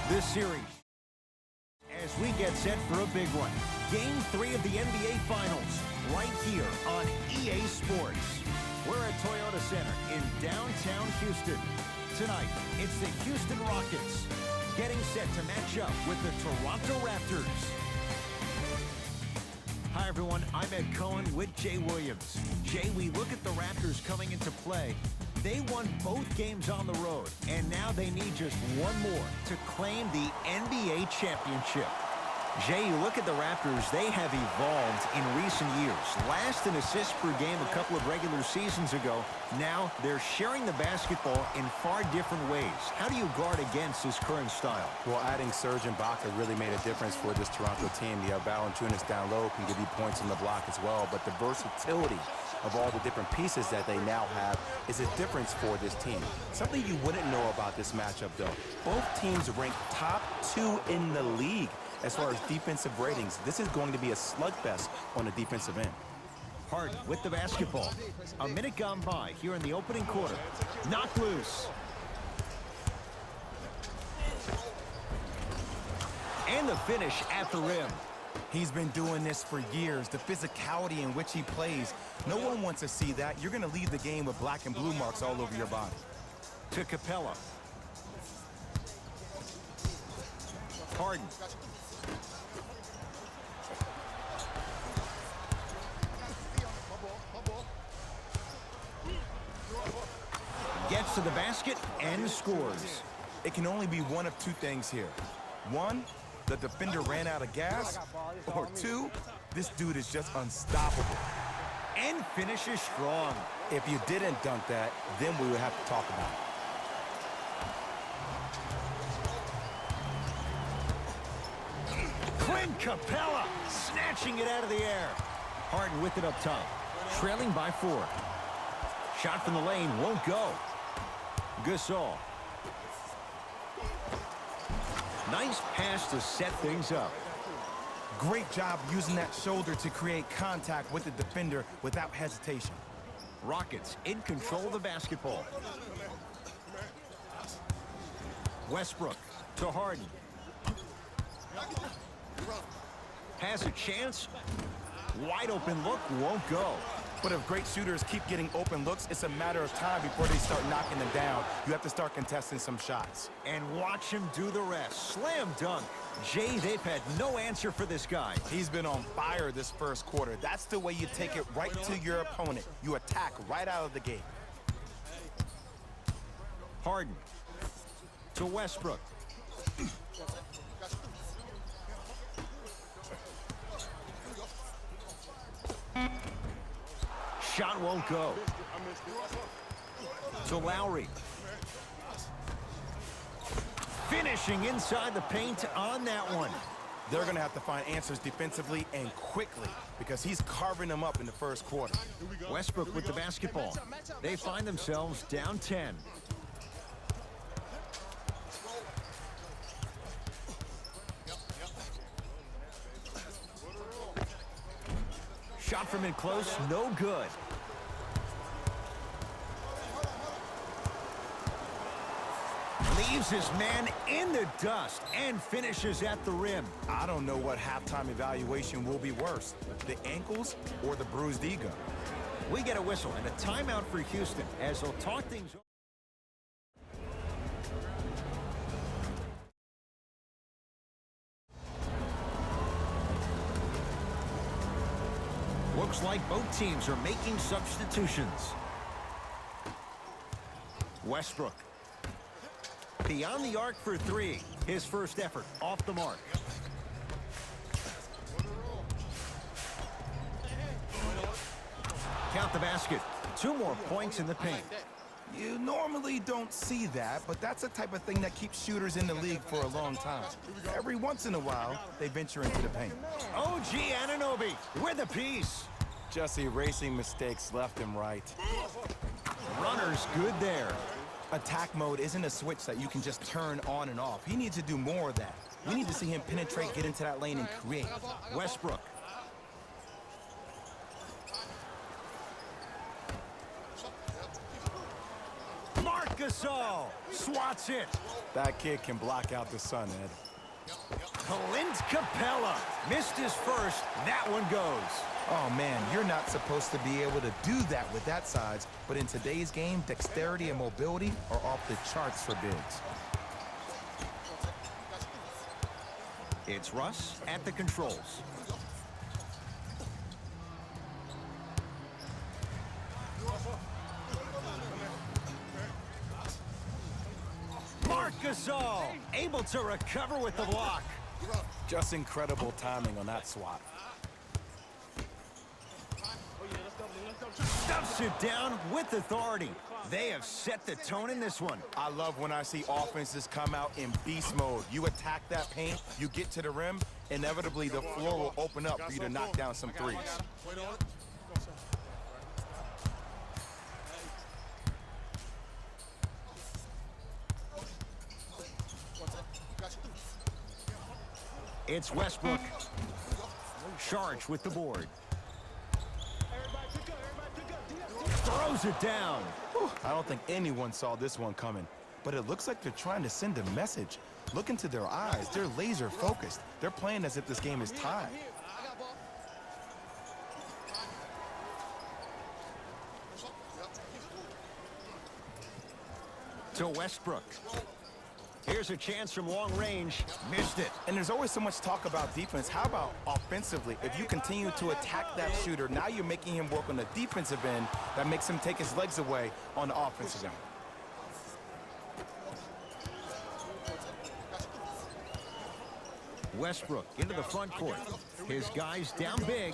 this series as we get set for a big one. Game 3 of the NBA Finals right here on EA Sports. We're at Toyota Center in downtown Houston. Tonight, it's the Houston Rockets getting set to match up with the Toronto Raptors. Hi, everyone. I'm Ed Cohen with Jay Williams. Jay, we look at the Raptors coming into play. They won both games on the road, and now they need just one more to claim the NBA championship. Jay, you look at the Raptors, they have evolved in recent years. Last in assists per game a couple of regular seasons ago. Now they're sharing the basketball in far different ways. How do you guard against this current style? Well, adding Serge Ibaka really made a difference for this Toronto team. You have Valanciunas down low, can give you points on the block as well, but the versatility of all the different pieces that they now have is a difference for this team. Something you wouldn't know about this matchup, though. Both teams rank top 2 in the league as far as defensive ratings. This is going to be a slugfest on the defensive end. Harden with the basketball. A minute gone by here in the opening quarter. Knocked loose. And the finish at the rim. He's been doing this for years. The physicality in which he plays, no one wants to see that. You're going to leave the game with black and blue marks all over your body. To Capella. Harden. Gets to the basket and scores. It can only be one of two things here. One, the defender ran out of gas, or two, this dude is just unstoppable. And finishes strong. If you didn't dunk that, then we would have to talk about it. Clint Capella snatching it out of the air. Harden with it up top. Trailing by 4. Shot from the lane won't go. Gasol. Nice pass to set things up. Great job using that shoulder to create contact with the defender without hesitation. Rockets in control of the basketball. Westbrook to Harden. Has a chance. Wide open look won't go. But if great shooters keep getting open looks, it's a matter of time before they start knocking them down. You have to start contesting some shots. And watch him do the rest. Slam dunk. Jay, they've had no answer for this guy. He's been on fire this first quarter. That's the way you take it right to your opponent. You attack right out of the gate. Harden to Westbrook. Shot won't go. To Lowry. Finishing inside the paint on that one. They're going to have to find answers defensively and quickly because he's carving them up in the first quarter. Westbrook with the basketball. They find themselves down 10. Shot from in close, no good. Leaves his man in the dust and finishes at the rim. I don't know what halftime evaluation will be worse, the ankles or the bruised ego. We get a whistle and a timeout for Houston as they'll talk things over. Looks like both teams are making substitutions. Westbrook. Beyond the arc for 3. His first effort off the mark. Count the basket. 2 more points in the paint. You normally don't see that, but that's the type of thing that keeps shooters in the league for a long time. Every once in a while, they venture into the paint. OG Anunoby with a piece. Just erasing mistakes left and right. Runner's good there. Attack mode isn't a switch that you can just turn on and off. He needs to do more of that. We need to see him penetrate, get into that lane, and create. Westbrook. Gasol swats it. That kid can block out the sun, Ed. Clint Capella missed his first. That one goes. Oh, man, you're not supposed to be able to do that with that size, but in today's game, dexterity and mobility are off the charts for bigs. It's Russ at the controls. Marc Gasol able to recover with the block. Just incredible timing on that swat. Stuffs it down with authority. They have set the tone in this one. I love when I see offenses come out in beast mode. You attack that paint, you get to the rim, inevitably the floor will open up for you to knock down some threes. It's Westbrook. Charge with the board. Throws it down. I don't think anyone saw this one coming, but it looks like they're trying to send a message. Look into their eyes. They're laser focused. They're playing as if this game is tied. To Westbrook. Here's a chance from long range. Missed it. And there's always so much talk about defense. How about offensively? If you continue to attack that shooter, now you're making him work on the defensive end. That makes him take his legs away on the offensive end. Westbrook into the front court. His guys down big.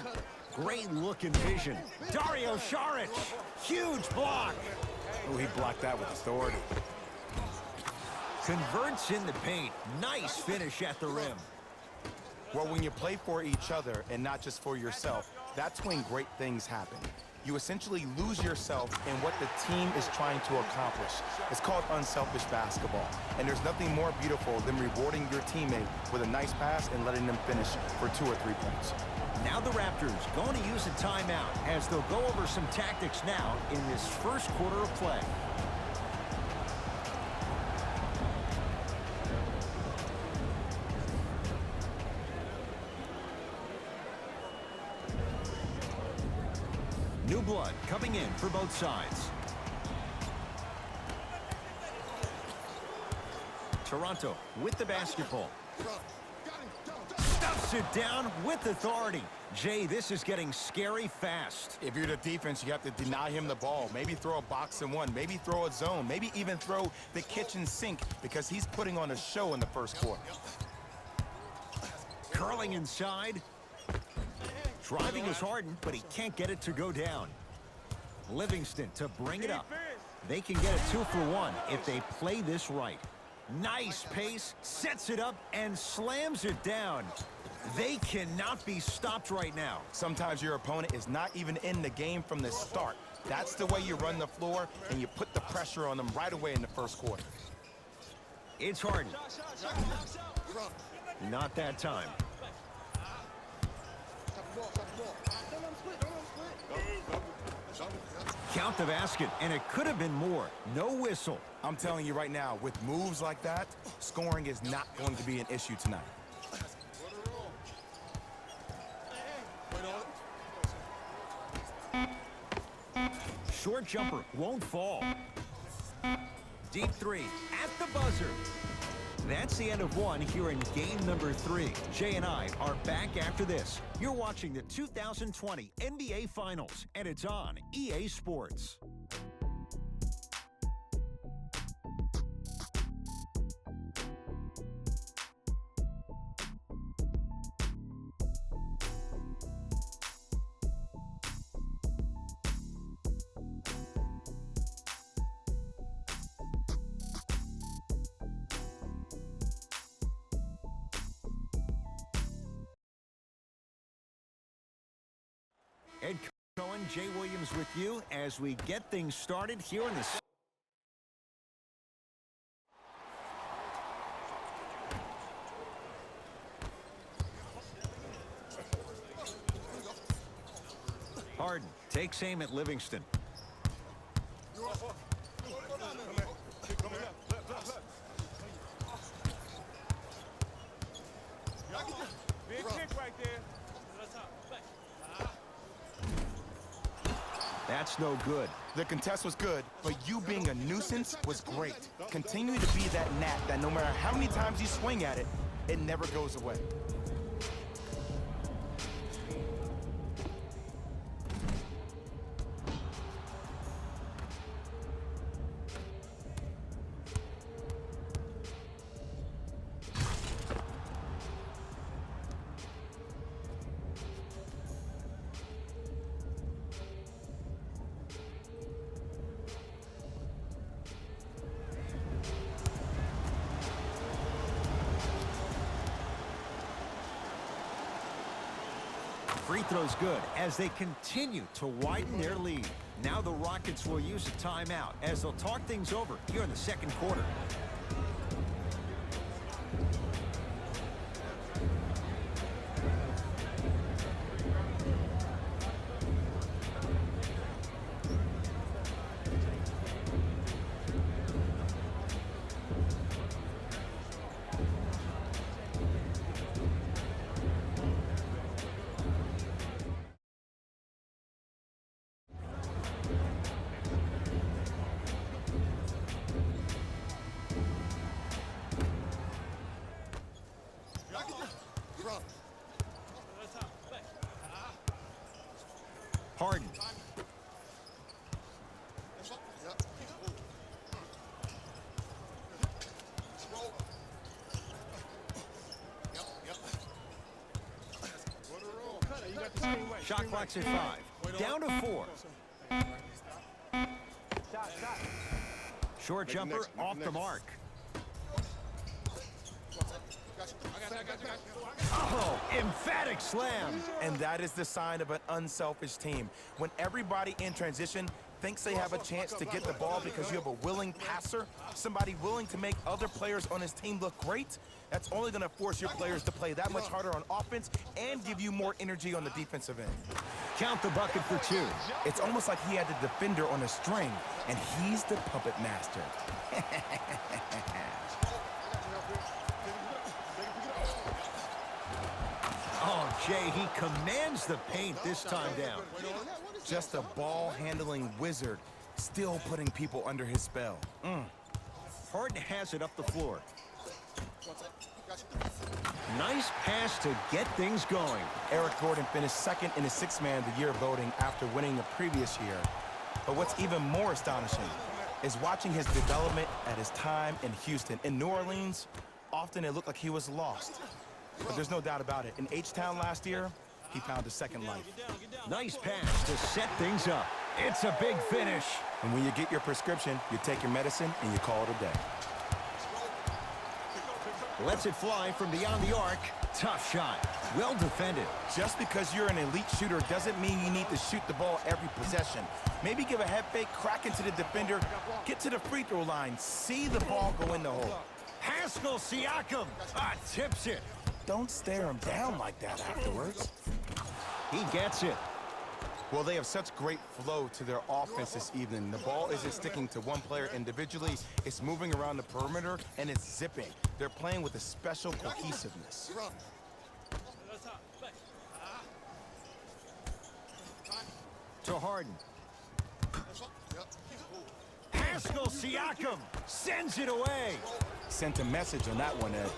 Great look and vision. Dario Saric. Huge block. Oh, he blocked that with authority. Converts in the paint. Nice finish at the rim. Well, when you play for each other and not just for yourself, that's when great things happen. You essentially lose yourself in what the team is trying to accomplish. It's called unselfish basketball. And there's nothing more beautiful than rewarding your teammate with a nice pass and letting them finish for 2 or 3 points. Now the Raptors going to use a timeout as they'll go over some tactics now in this first quarter of play. New blood coming in for both sides. Toronto with the basketball. Stuffs it down with authority. Jay, this is getting scary fast. If you're the defense, you have to deny him the ball. Maybe throw a box and one. Maybe throw a zone. Maybe even throw the kitchen sink because he's putting on a show in the first quarter. Curling inside. Driving is Harden, but he can't get it to go down. Livingston to bring it up. They can get a 2 for 1 if they play this right. Nice pace, sets it up, and slams it down. They cannot be stopped right now. Sometimes your opponent is not even in the game from the start. That's the way you run the floor, and you put the pressure on them right away in the first quarter. It's Harden. Not that time. Count the basket, and it could have been more. No whistle. I'm telling you right now, with moves like that, scoring is not going to be an issue tonight. Short jumper won't fall. Deep three at the buzzer. That's the end of one here in game number 3. Jay and I are back after this. You're watching the 2020 NBA Finals, and it's on EA Sports. Ed Cohen, Jay Williams with you as we get things started here in the... Harden takes aim at Livingston. that's no good. The contest was good, but you being a nuisance was great. Continue to be that gnat that no matter how many times you swing at it, it never goes away. Free throw's good as they continue to widen their lead. Now the Rockets will use a timeout as they'll talk things over here in the second quarter. Harden. Shot clock's at 5. Down to 4. Short jumper off the mark. Oh, emphatic slam. And that is the sign of an unselfish team. When everybody in transition thinks they have a chance to get the ball because you have a willing passer, somebody willing to make other players on his team look great, that's only going to force your players to play that much harder on offense and give you more energy on the defensive end. Count the bucket for 2. It's almost like he had the defender on a string, and he's the puppet master. Oh, Jay, he commands the paint this time down. Just a ball-handling wizard, still putting people under his spell. Harden has it up the floor. Nice pass to get things going. Eric Gordon finished second in the Sixth Man of the Year voting after winning the previous year. But what's even more astonishing is watching his development at his time in Houston. In New Orleans, often it looked like he was lost. But there's no doubt about it. In H-Town last year, he found a second life. Nice pass to set things up. It's a big finish. And when you get your prescription, you take your medicine and you call it a day. Lets it fly from beyond the arc. Tough shot. Well defended. Just because you're an elite shooter doesn't mean you need to shoot the ball every possession. Maybe give a head fake, crack into the defender, get to the free throw line, see the ball go in the hole. Pascal Siakam tips it. Don't stare him down like that afterwards. He gets it. Well, they have such great flow to their offense this evening. The ball isn't sticking to one player individually. It's moving around the perimeter, and it's zipping. They're playing with a special cohesiveness. To Harden. Pascal Siakam sends it away. Sent a message on that one, Ed.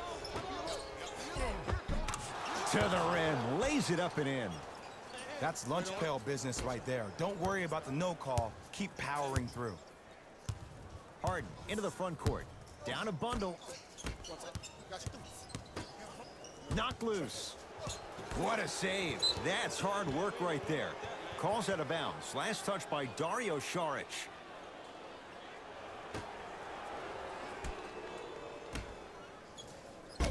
To the rim, lays it up and in. That's lunch pail business right there. Don't worry about the no call. Keep powering through. Harden into the front court. Down a bundle. Knocked loose. What a save. That's hard work right there. Calls out of bounds. Last touch by Dario Saric.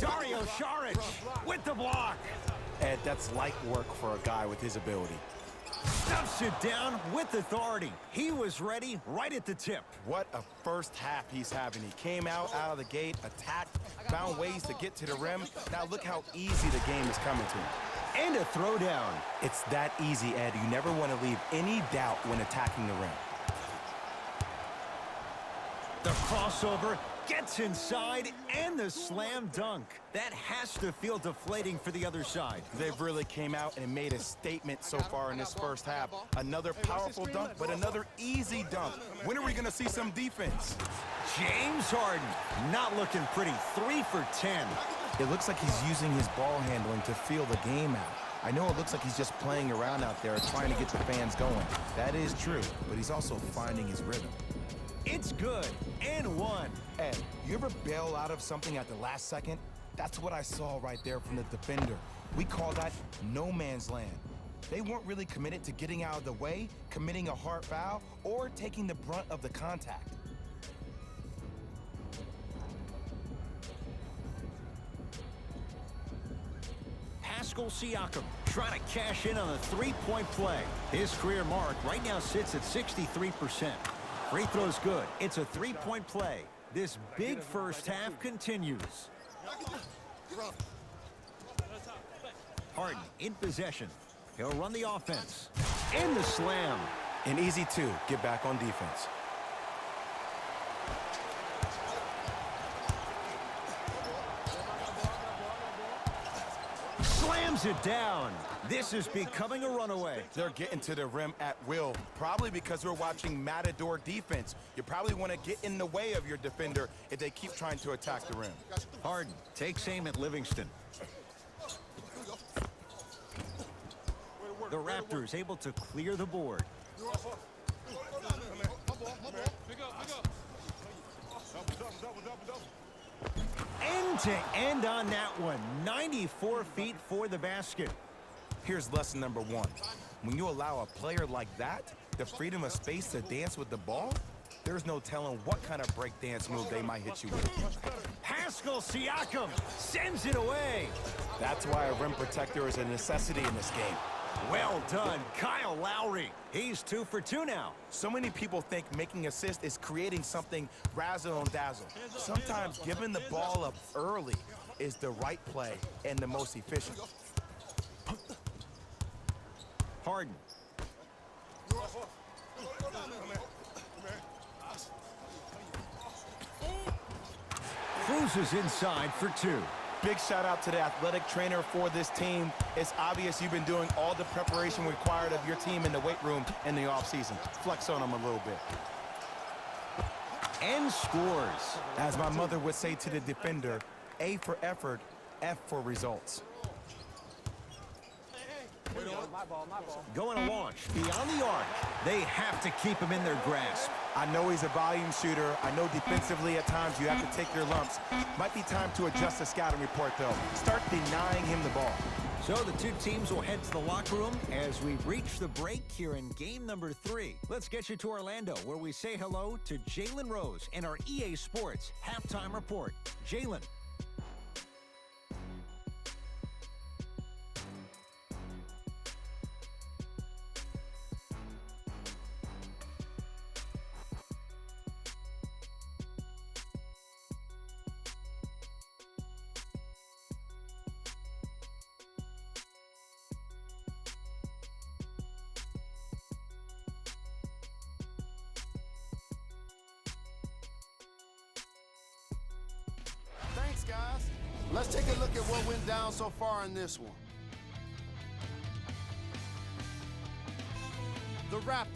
Dario Saric with the block. Ed, that's light work for a guy with his ability. Stuffs it down with authority. He was ready right at the tip. What a first half he's having. He came out of the gate, attacked, found ways to get to the rim. Now look how easy the game is coming to him. And a throwdown. It's that easy, Ed. You never want to leave any doubt when attacking the rim. The crossover Gets inside and the slam dunk. That has to feel deflating for the other side. They've really came out and made a statement so far in this first half. Another powerful dunk, but another easy dunk. When are we going to see some defense? James Harden, not looking pretty. 3 for 10. It looks like he's using his ball handling to feel the game out. I know it looks like he's just playing around out there trying to get the fans going. That is true, but he's also finding his rhythm. It's good, and one. Ed, you ever bail out of something at the last second? That's what I saw right there from the defender. We call that no man's land. They weren't really committed to getting out of the way, committing a hard foul, or taking the brunt of the contact. Pascal Siakam trying to cash in on a three-point play. His career mark right now sits at 63%. Free throw's good. It's a three-point play. This big first half continues. Harden in possession. He'll run the offense. And the slam. An easy two, get back on defense. Slams it down. This is becoming a runaway. They're getting to the rim at will, probably because we're watching Matador defense. You probably want to get in the way of your defender if they keep trying to attack the rim. Harden takes aim at Livingston. The Raptors able to clear the board. End to end on that one. 94 feet for the basket. Here's lesson number one. When you allow a player like that the freedom of space to dance with the ball, there's no telling what kind of break dance move they might hit you with. Pascal Siakam sends it away. That's why a rim protector is a necessity in this game. Well done, Kyle Lowry. He's 2 for 2 now. So many people think making assists is creating something razzle-dazzle. Sometimes giving the ball up early is the right play and the most efficient. Harden. Cruises inside for 2. Big shout out to the athletic trainer for this team. It's obvious you've been doing all the preparation required of your team in the weight room in the offseason. Flex on them a little bit. And scores. As my mother would say to the defender, A for effort, F for results. Going to launch beyond the arc. They have to keep him in their grasp. I know he's a volume shooter. I know defensively at times you have to take your lumps. Might be time to adjust the scouting report, though. Start denying him the ball. So the two teams will head to the locker room as we reach the break here in game number 3. Let's get you to Orlando, where we say hello to Jalen Rose and our EA Sports halftime report. Jalen. Thanks, guys. Let's take a look at what went down so far in this one. The Raptors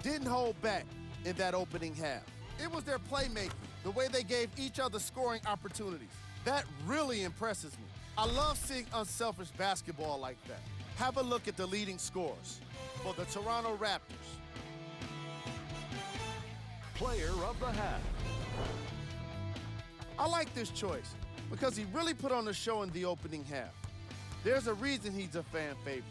didn't hold back in that opening half. It was their playmaking, the way they gave each other scoring opportunities. That really impresses me. I love seeing unselfish basketball like that. Have a look at the leading scores for the Toronto Raptors. Player of the half. I like this choice because he really put on the show in the opening half. There's a reason he's a fan favorite.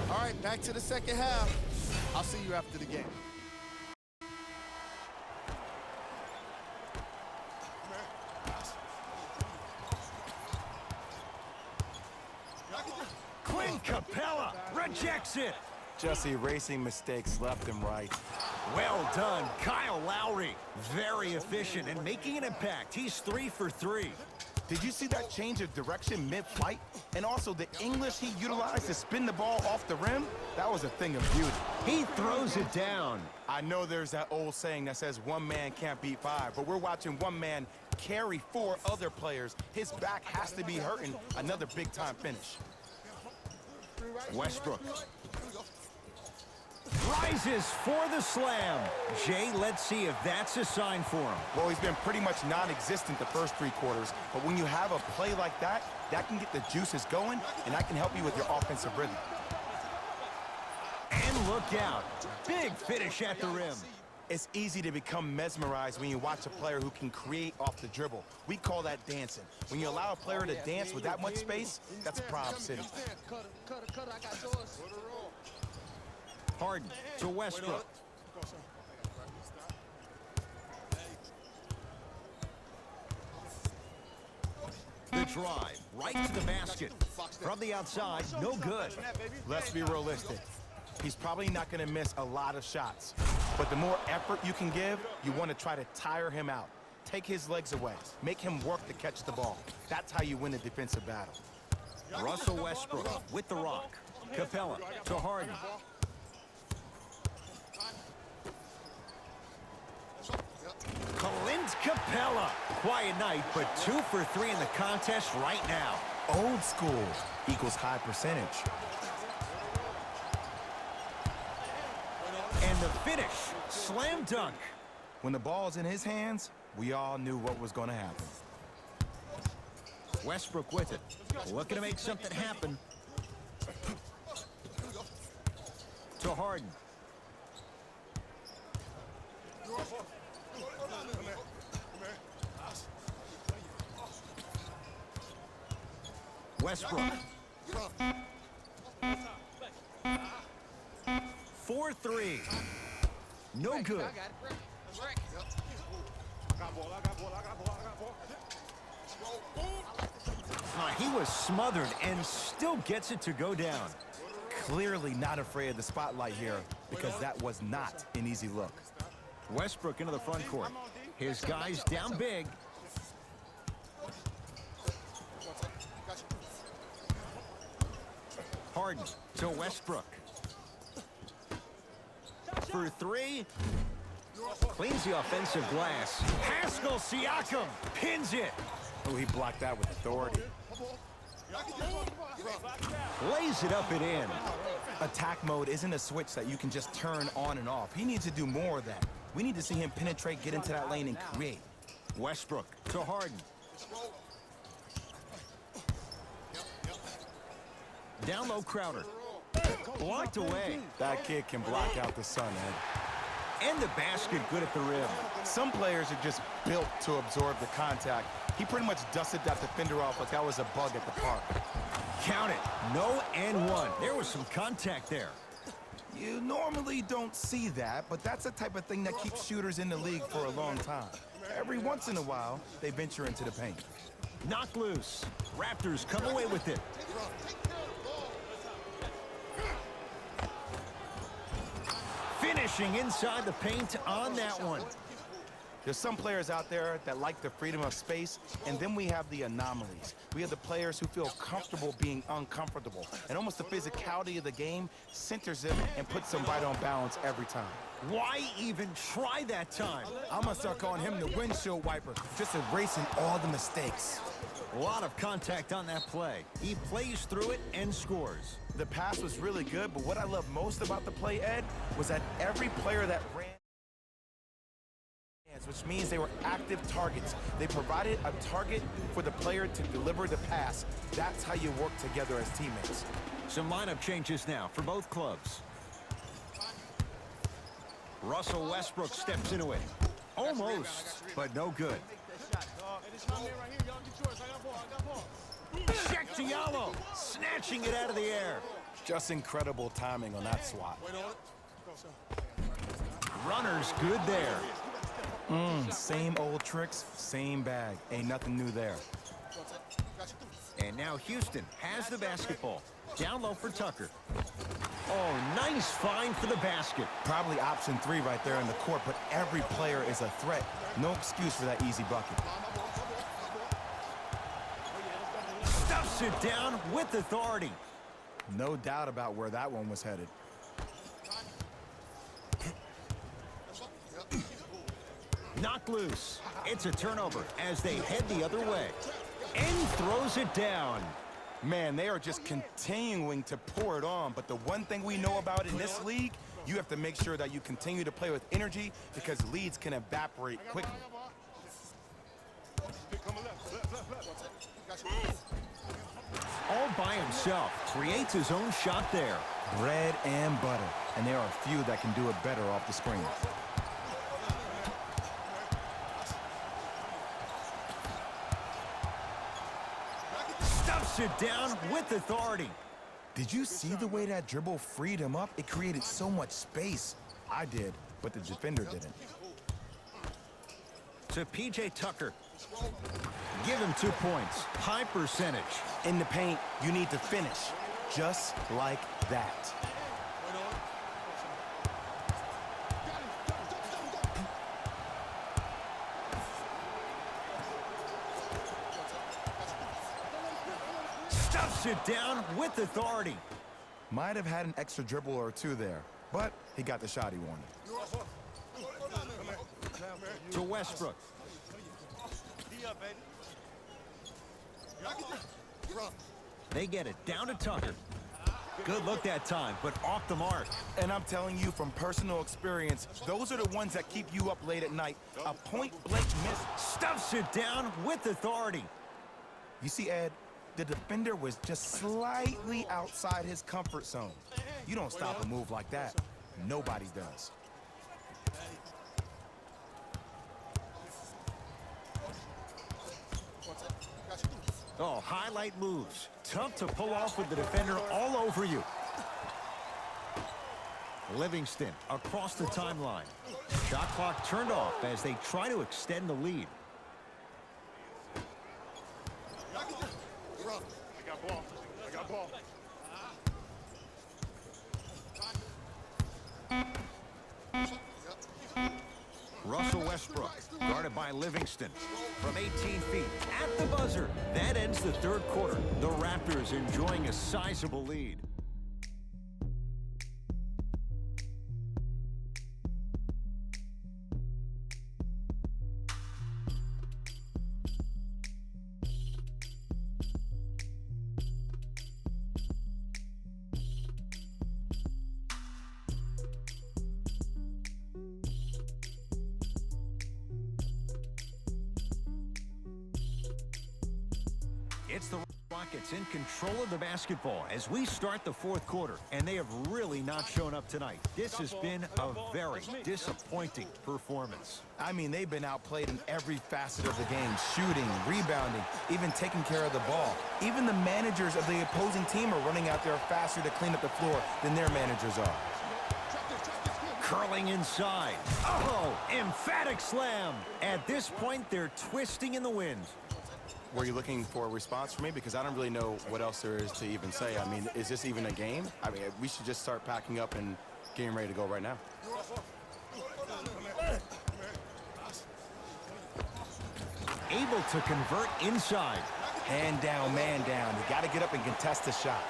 All right, back to the second half. I'll see you after the game. Clint Capella rejects it. Just erasing mistakes left and right. Well done, Kyle Lowry. Very efficient and making an impact. He's 3 for 3. Did you see that change of direction mid-flight? And also the English he utilized to spin the ball off the rim? That was a thing of beauty. He throws it down. I know there's that old saying that says one man can't beat five, but we're watching one man carry four other players. His back has to be hurting. Another big-time finish. Westbrook rises for the slam. Jay, let's see if that's a sign for him. Well, he's been pretty much non-existent the first three quarters, but when you have a play like that, that can get the juices going, and that can help you with your offensive rhythm. And look out. Big finish at the rim. It's easy to become mesmerized when you watch a player who can create off the dribble. We call that dancing. When you allow a player to dance with that much space, that's Prob City. Harden to Westbrook. The drive, right to the basket. From the outside, no good. Let's be realistic. He's probably not going to miss a lot of shots. But the more effort you can give, you want to try to tire him out. Take his legs away. Make him work to catch the ball. That's how you win a defensive battle. Russell Westbrook with the rock. Capella to Harden. Clint Capella. Quiet night, but 2 for 3 in the contest right now. Old school equals high percentage. And the finish, slam dunk. When the ball's in his hands, we all knew what was going to happen. Westbrook with it. Looking to make something happen. To Harden. Westbrook. 4-3. No good. He was smothered and still gets it to go down. Clearly not afraid of the spotlight here because that was not an easy look. Westbrook into the front court. His guys down big. Harden to Westbrook. For 3. Cleans the offensive glass. Pascal Siakam pins it. Oh, he blocked that with authority. Lays it up and in. Attack mode isn't a switch that you can just turn on and off. He needs to do more of that. We need to see him penetrate, get into that lane, and create. Westbrook to Harden. Down low, Crowder. Blocked away. That kid can block out the sun, Ed. And the basket good at the rim. Some players are just built to absorb the contact. He pretty much dusted that defender off like that was a bug at the park. Count it. No and 1. There was some contact there. You normally don't see that, but that's the type of thing that keeps shooters in the league for a long time. Every once in a while, they venture into the paint. Knocked loose. Raptors come away with it. Finishing inside the paint on that one. There's some players out there that like the freedom of space, and then we have the anomalies. We have the players who feel comfortable being uncomfortable, and almost the physicality of the game centers them and puts them right on balance every time. Why even try that time? I'm gonna start calling him the windshield wiper, just erasing all the mistakes. A lot of contact on that play. He plays through it and scores. The pass was really good, but what I love most about the play, Ed, was that every player that ran, which means they were active targets. They provided a target for the player to deliver the pass. That's how you work together as teammates. Some lineup changes now for both clubs. Russell Westbrook steps into it. Almost, but no good. Check Diallo, snatching it out of the air. Just incredible timing on that swat. Runner's good there. Same old tricks, same bag. Ain't nothing new there. And now Houston has the basketball. Down low for Tucker. Oh, nice find for the basket. Probably option 3 right there in the court, but every player is a threat. No excuse for that easy bucket. Stuffs it down with authority. No doubt about where that one was headed. Knocked loose. It's a turnover as they head the other way. And throws it down. Man, they are just continuing to pour it on. But the one thing we know about in this league, you have to make sure that you continue to play with energy because leads can evaporate quickly. All by himself, creates his own shot there. Bread and butter. And there are a few that can do it better off the screen. Stuffs it down with authority. Did you see the way that dribble freed him up? It created so much space. I did, but the defender didn't. To P.J. Tucker. Give him 2 points. High percentage. In the paint, you need to finish. Just like that. Stuffs it down with authority. Might have had an extra dribble or two there, but he got the shot he wanted. To Westbrook. They get it down to Tucker. Good look that time, but off the mark. And I'm telling you from personal experience, those are the ones that keep you up late at night. A point-blank miss. Stuffs it down with authority. You see, Ed, the defender was just slightly outside his comfort zone. You don't stop a move like that. Nobody does. Oh, highlight moves. Tough to pull off with the defender all over you. Livingston across the timeline. Shot clock turned off as they try to extend the lead. I got ball. Russell Westbrook, guarded by Livingston. From 18 feet, at the buzzer. That ends the third quarter. The Raptors enjoying a sizable lead. It's the Rockets in control of the basketball as we start the fourth quarter, and they have really not shown up tonight. This has been a very disappointing performance. I mean, they've been outplayed in every facet of the game. Shooting, rebounding, even taking care of the ball. Even the managers of the opposing team are running out there faster to clean up the floor than their managers are. Curling inside. Oh, emphatic slam. At this point, they're twisting in the wind. Were you looking for a response from me? Because I don't really know what else there is to even say. I mean, is this even a game? I mean, we should just start packing up and getting ready to go right now. Able to convert inside. Hand down, man down. You got to get up and contest the shot.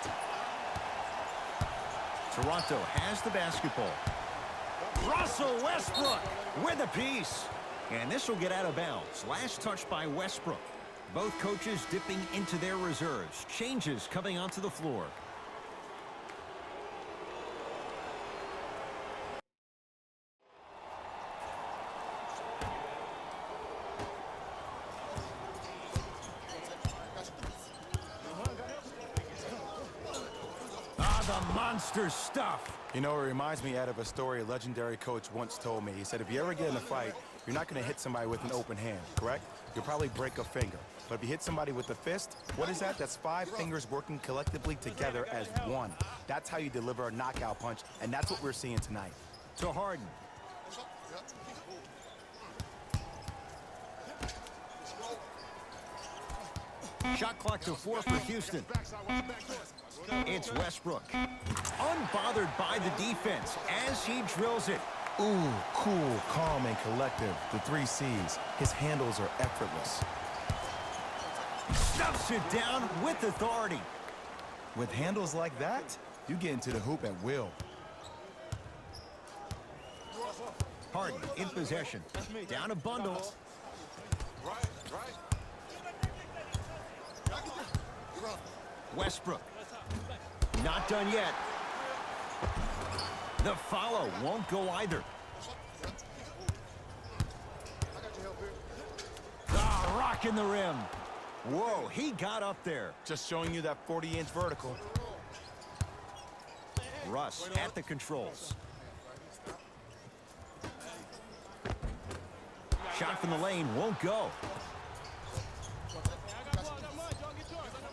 Toronto has the basketball. Russell Westbrook with a piece. And this will get out of bounds. Last touch by Westbrook. Both coaches dipping into their reserves. Changes coming onto the floor. The monster stuff. You know, it reminds me, Ed, of a story a legendary coach once told me. He said, if you ever get in a fight, you're not going to hit somebody with an open hand, correct? You'll probably break a finger. But if you hit somebody with a fist, what is that? That's 5 fingers working collectively together as one. That's how you deliver a knockout punch, and that's what we're seeing tonight. To Harden. Shot clock to 4 for Houston. It's Westbrook. Unbothered by the defense as he drills it. Ooh, cool, calm, and collective. The 3 C's. His handles are effortless. stuffs it down with authority. With handles like that, you get into the hoop at will. Harden in possession. Down a bundle. Westbrook. Not done yet. The follow won't go either. Ah, rocking the rim. Whoa, he got up there. Just showing you that 40-inch vertical. Russ at the controls. Shot from the lane won't go.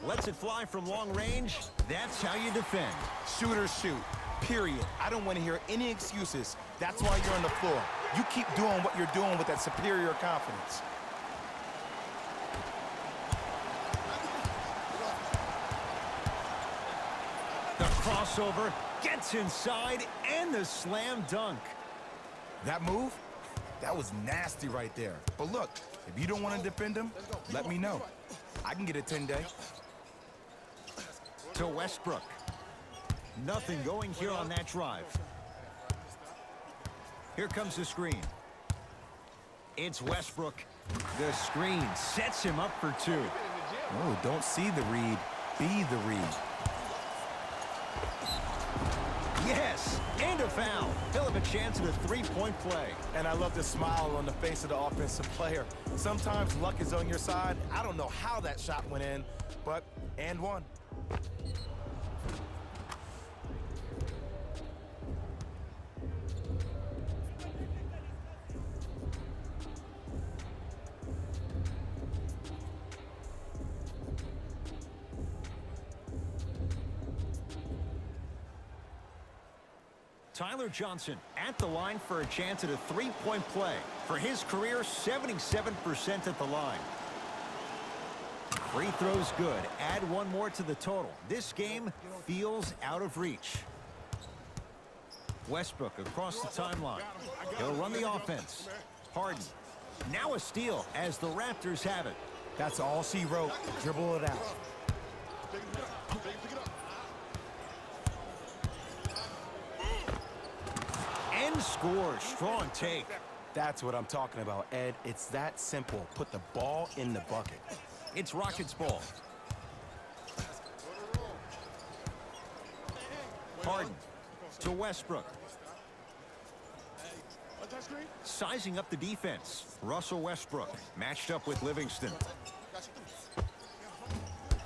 Lets it fly from long range. That's how you defend. Shooters shoot, period. I don't want to hear any excuses. That's why you're on the floor. You keep doing what you're doing with that superior confidence. The crossover gets inside and the slam dunk. That move, that was nasty right there. But look, if you don't want to defend him, let me know. I can get a 10-day. To Westbrook. Nothing going here on that drive. Here comes the screen. It's Westbrook. The screen sets him up for two. Oh, don't see the read, be the read. Yes, and a foul. He'll have a chance at a three-point play. And I love the smile on the face of the offensive player. Sometimes luck is on your side. I don't know how that shot went in, but and one. Tyler Johnson at the line for a chance at a three-point play. For his career, 77% at the line. Free throws good. Add one more to the total. This game feels out of reach. Westbrook across the timeline. He'll run the offense. Harden. Now a steal as the Raptors have it. That's all she wrote. Dribble it out. And scores. Strong take. That's what I'm talking about, Ed. It's that simple. Put the ball in the bucket. It's Rockets ball. Harden to Westbrook. Sizing up the defense. Russell Westbrook matched up with Livingston.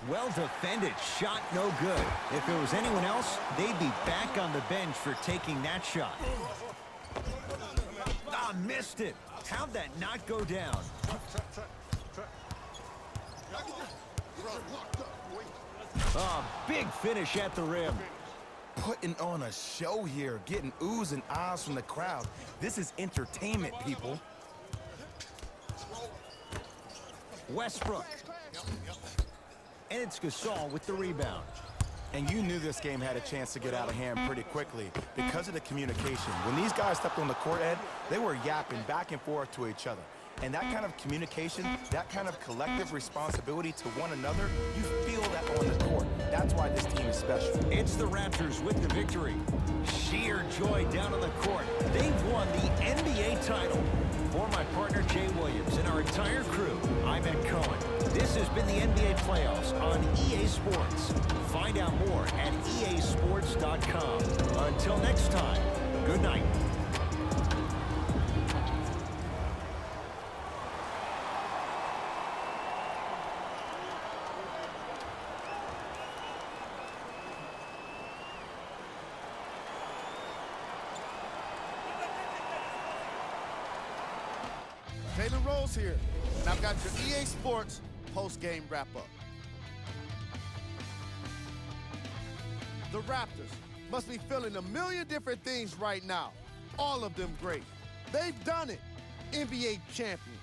Well defended. Shot no good. If it was anyone else, they'd be back on the bench for taking that shot. Ah, missed it. How'd that not go down? Oh, big finish at the rim. Putting on a show here, getting oohs and ahs from the crowd. This is entertainment, people. Westbrook. And it's Gasol with the rebound. And you knew this game had a chance to get out of hand pretty quickly because of the communication. When these guys stepped on the court, Ed, they were yapping back and forth to each other. And that kind of communication, that kind of collective responsibility to one another, you feel that on the court. That's why this team is special. It's the Raptors with the victory. Sheer joy down on the court. They've won the NBA title. For my partner, Jay Williams, and our entire crew, I'm Ed Cohen. This has been the NBA playoffs on EA Sports. Find out more at easports.com. Until next time, good night. Jalen Rose here, and I've got your EA Sports post-game wrap-up. The Raptors must be feeling a million different things right now, all of them great. They've done it, NBA champions.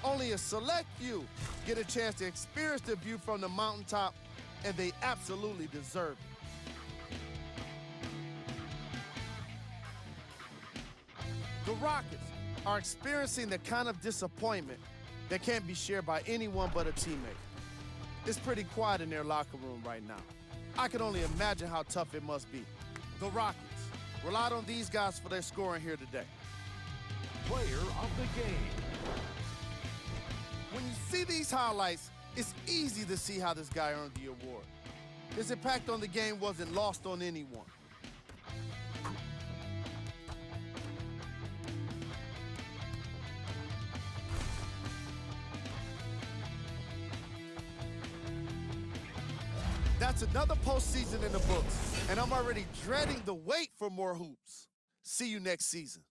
Only a select few get a chance to experience the view from the mountaintop, and they absolutely deserve it. The Rockets are experiencing the kind of disappointment that can't be shared by anyone but a teammate. It's pretty quiet in their locker room right now. I can only imagine how tough it must be. The Rockets relied on these guys for their scoring here today. Player of the game. When you see these highlights, it's easy to see how this guy earned the award. His impact on the game wasn't lost on anyone. That's another postseason in the books, and I'm already dreading the wait for more hoops. See you next season.